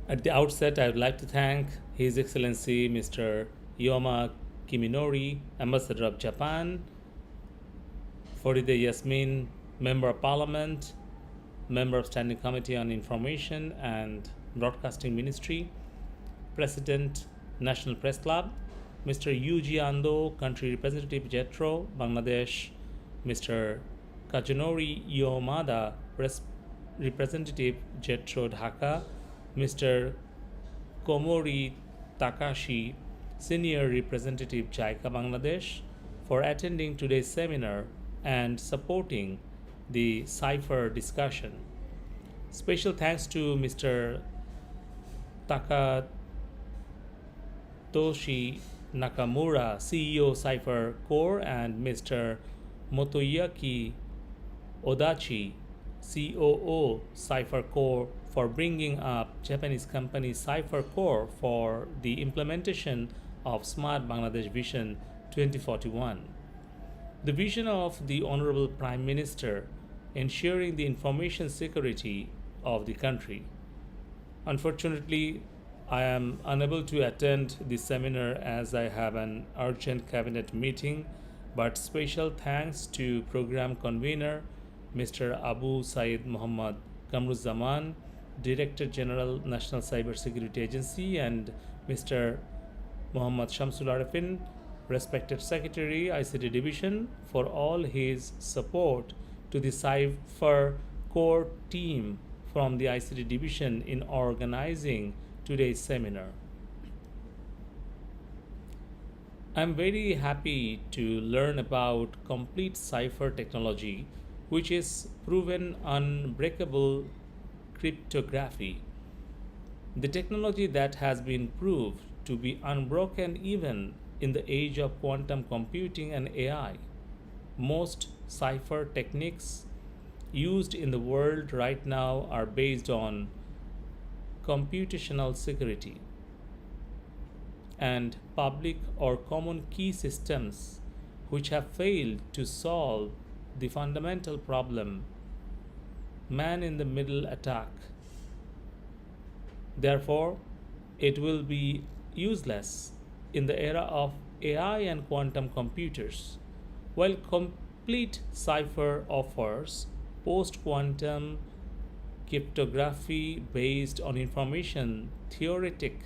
At the outset, I would like to thank His Excellency Mr. Yoma Kiminori, Ambassador of Japan, Faride Yasmin, Member of Parliament, Member of Standing Committee on Information and Broadcasting Ministry, President, National Press Club, Mr. Yuji Ando, Country Representative Jetro, Bangladesh, Mr. Kajunori Yomada, Representative Jetro, Dhaka, Mr. Komori Takashi, Senior Representative JICA, Bangladesh, for attending today's seminar and supporting the cipher discussion. Special thanks to Mr. Takatoshi Nakamura, CEO Cipher Core, and Mr. Motoyuki Odachi, COO Cipher Core, for bringing up Japanese company Cipher Core for the implementation of Smart Bangladesh Vision 2041. The vision of the Honorable Prime Minister ensuring the information security of the country. Unfortunately, I am unable to attend the seminar as I have an urgent cabinet meeting, but special thanks to program convener Mr. Abu Said Muhammad Kamruzzaman, Director General National Cybersecurity Agency, and Mr. Muhammad Shamsul Arifin, respected Secretary ICT Division, for all his support to the Cipher Core team from the ICT Division in organizing today's seminar. I'm very happy to learn about complete cipher technology, which is proven unbreakable cryptography. The technology that has been proved to be unbroken even in the age of quantum computing and AI. Most cipher techniques used in the world right now are based on computational security and public or common key systems which have failed to solve the fundamental problem, man in the middle attack. Therefore, it will be useless in the era of AI and quantum computers. While complete cipher offers post quantum cryptography based on information theoretic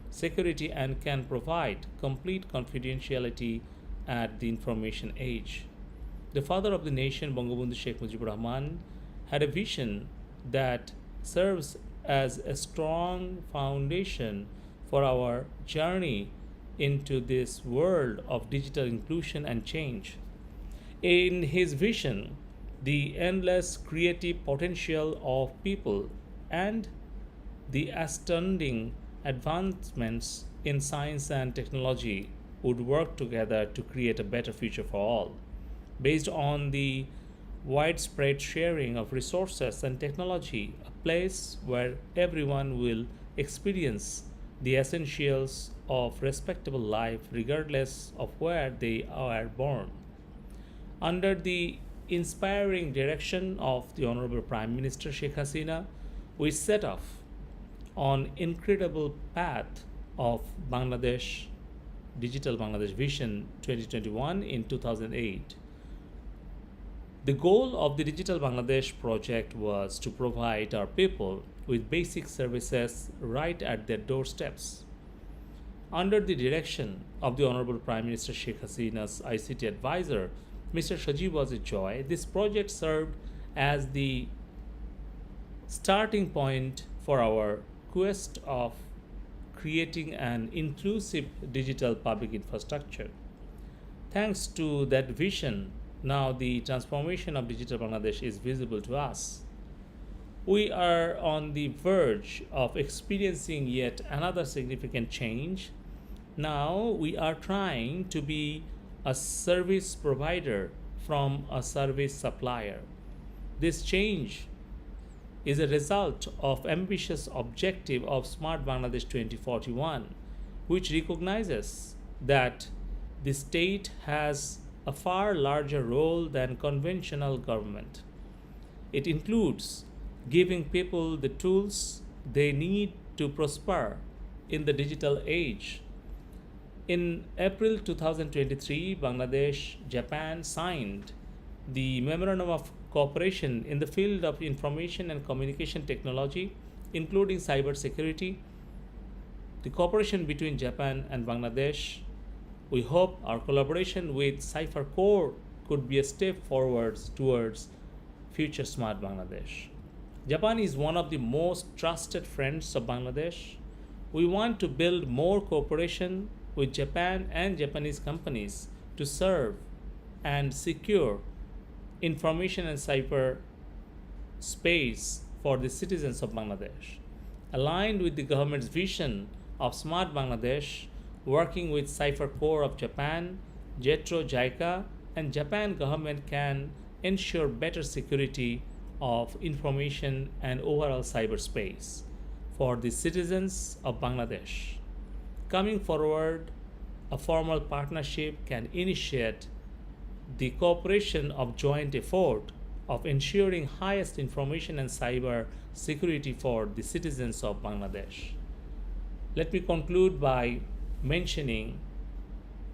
security and can provide complete confidentiality at the information age. The father of the nation, Bangabandhu Sheikh Mujibur Rahman, had a vision that serves as a strong foundation for our journey into this world of digital inclusion and change. In his vision, the endless creative potential of people and the astounding advancements in science and technology would work together to create a better future for all. Based on the widespread sharing of resources and technology, a place where everyone will experience the essentials of respectable life regardless of where they are born. Under the inspiring direction of the Honorable Prime Minister Sheikh Hasina, we set off on incredible path of Bangladesh Digital Bangladesh Vision 2021 in 2008. The goal of the Digital Bangladesh project was to provide our people with basic services right at their doorsteps. Under the direction of the Honorable Prime Minister Sheikh Hasina's ICT advisor, Mr. Sajib Wazir Joy, this project served as the starting point for our quest of creating an inclusive digital public infrastructure. Thanks to that vision, now the transformation of Digital Bangladesh is visible to us. We are on the verge of experiencing yet another significant change. Now we are trying to be a service provider from a service supplier. This change is a result of ambitious objective of Smart Bangladesh 2041, which recognizes that the state has a far larger role than conventional government. It includes giving people the tools they need to prosper in the digital age. In April 2023, Bangladesh, Japan signed the Memorandum of Cooperation in the field of information and communication technology, including cybersecurity. The cooperation between Japan and Bangladesh, we hope our collaboration with Cypher Core could be a step forward towards future smart Bangladesh. Japan is one of the most trusted friends of Bangladesh. We want to build more cooperation with Japan and Japanese companies to serve and secure information and cyber space for the citizens of Bangladesh. Aligned with the government's vision of Smart Bangladesh, working with Cypher Core of Japan, JETRO, JICA, and Japan government can ensure better security of information and overall cyberspace for the citizens of Bangladesh. Coming forward, a formal partnership can initiate the cooperation of joint effort of ensuring highest information and cyber security for the citizens of Bangladesh. Let me conclude by mentioning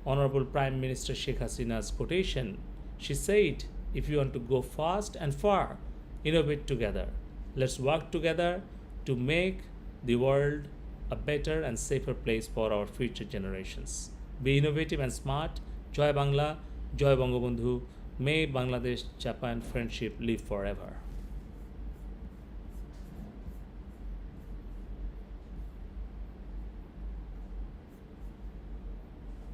Honorable Prime Minister Sheikh Hasina's quotation. She said, if you want to go fast and far, innovate together. Let's work together to make the world a better and safer place for our future generations. Be innovative and smart. Joy Bangla, Joy Bangabandhu. May Bangladesh Japan friendship live forever.